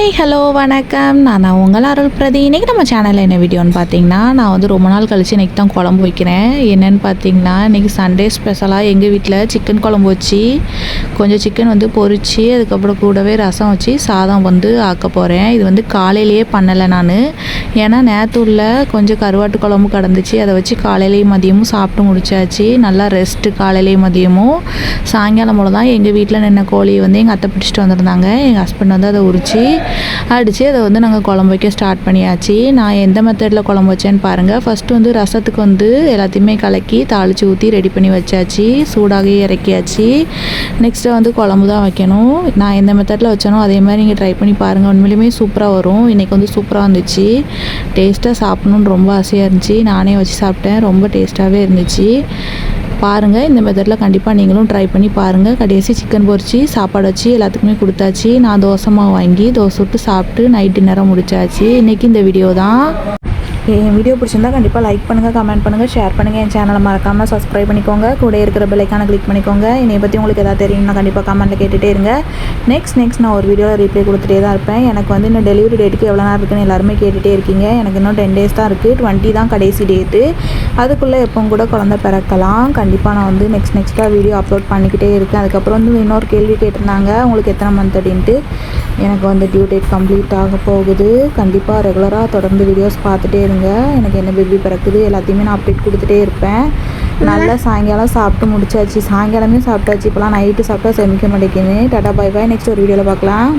Hi hello வணக்கம். நான் உங்கள் அருள் பிரதி. இன்றைக்கி நம்ம சேனலில் என்ன வீடியோன்னு பார்த்தீங்கன்னா, நான் வந்து ரொம்ப நாள் கழித்து இன்றைக்கி தான் குழம்பு வைக்கிறேன். என்னென்னு பார்த்தீங்கன்னா, இன்றைக்கி சண்டே ஸ்பெஷலாக எங்கள் வீட்டில் சிக்கன் குழம்பு வச்சு கொஞ்சம் சிக்கன் வந்து பொரித்து அதுக்கப்புறம் கூடவே ரசம் வச்சு சாதம் வந்து ஆக்க போகிறேன். இது வந்து காலையிலேயே பண்ணலை நான், ஏன்னா நேற்று உள்ள கொஞ்சம் கருவாட்டு குழம்பு கிடந்துச்சு. அதை வச்சு காலையிலேயும் மதியமும் சாப்பிட்டு முடிச்சாச்சு. நல்லா ரெஸ்ட்டு காலையிலேயும் மதியமும். சாயங்காலம் போல் தான் எங்கள் வீட்டில் நின்ன கோழியை வந்து எங்கள் அத்தை பிடிச்சிட்டு வந்திருந்தாங்க. எங்கள் ஹஸ்பண்ட் வந்து அதை உரித்து அடித்து அதை வந்து நாங்கள் குழம்பு வைக்க ஸ்டார்ட் பண்ணியாச்சு. நான் எந்த மெத்தடில் குழம்பு வச்சேன்னு பாருங்கள். ஃபஸ்ட்டு வந்து ரசத்துக்கு வந்து எல்லாத்தையுமே கலக்கி தாளித்து ஊற்றி ரெடி பண்ணி வச்சாச்சு. சூடாகி இறக்கியாச்சு. நெக்ஸ்ட்டு வந்து குழம்பு தான் வைக்கணும். நான் எந்த மெத்தடில் வச்சேனோ அதே மாதிரி நீங்கள் ட்ரை பண்ணி பாருங்கள். உண்மையிலுமே சூப்பராக வரும். இன்றைக்கி வந்து சூப்பராக வந்துச்சு. டேஸ்ட்டாக சாப்பிட்ணுன்னு ரொம்ப ஆசையாக இருந்துச்சு. நானே வச்சு சாப்பிட்டேன். ரொம்ப டேஸ்ட்டாகவே இருந்துச்சு. பாருங்கள், இந்த மெத்தடில் கண்டிப்பாக நீங்களும் ட்ரை பண்ணி பாருங்கள். கடைசி சிக்கன் பொரிச்சு சாப்பாடு வச்சு எல்லாத்துக்குமே கொடுத்தாச்சு. நான் தோசை மாவு வாங்கி தோசை விட்டு சாப்பிட்டு நைட் டின்னரை முடிச்சாச்சு. இன்றைக்கி இந்த வீடியோ தான். என் வீடியோ பிடிச்சிருந்தா கண்டிப்பாக லைக் பண்ணுங்கள், கமெண்ட் பண்ணுங்கள், ஷேர் பண்ணுங்கள். என் சேனலை மறக்காமல் சப்ஸ்கிரைப் பண்ணிக்கோங்க. கூட இருக்கிற பெல் ஐக்கானை கிளிக் பண்ணிக்கோங்க. என்னை பற்றி உங்களுக்கு எதாவது தெரியும்னா கண்டிப்பாக கமெண்ட்டில் கேட்டுகிட்டே இருங்க. நெக்ஸ்ட் நான் ஒரு வீடியோவில் ரீப்ளை கொடுத்துட்டே தான் இருப்பேன். எனக்கு வந்து இன்னும் டெலிவரி டேட்டுக்கு எவ்வளோ நேரம் இருக்குன்னு எல்லாருமே கேட்டுகிட்டே இருக்கீங்க. எனக்கு இன்னும் 10 days தான் இருக்குது. 20 தான் கடைசி டேட்டு. அதுக்குள்ளே எப்போ கூட குழந்தை பிறக்கலாம். கண்டிப்பாக நான் வந்து நெக்ஸ்ட்டாக வீடியோ அப்லோட் பண்ணிக்கிட்டே இருக்கேன். அதுக்கப்புறம் வந்து இன்னொரு கேள்வி கேட்டிருந்தாங்க, உங்களுக்கு எத்தனை மந்த் அப்படின்ட்டு. எனக்கு வந்து டியூ டேட் கம்ப்ளீட் ஆக போகுது. கண்டிப்பாக ரெகுலராக தொடர்ந்து வீடியோஸ் பார்த்துட்டே இருங்க. எனக்கு என்ன பேபி பிறக்குது எல்லாத்தையுமே நான் அப்டேட் கொடுத்துட்டே இருப்பேன். நல்லா சாயங்காலம் சாப்பிட்டு முடிச்சாச்சு. சாயங்காலமே சாப்பிட்டாச்சு. இப்போலாம் நைட்டு சாப்பிட்டா செமிக்க மாட்டேங்குது. Tata, bye bye. நெக்ஸ்ட் ஒரு வீடியோவில் பார்க்கலாம்.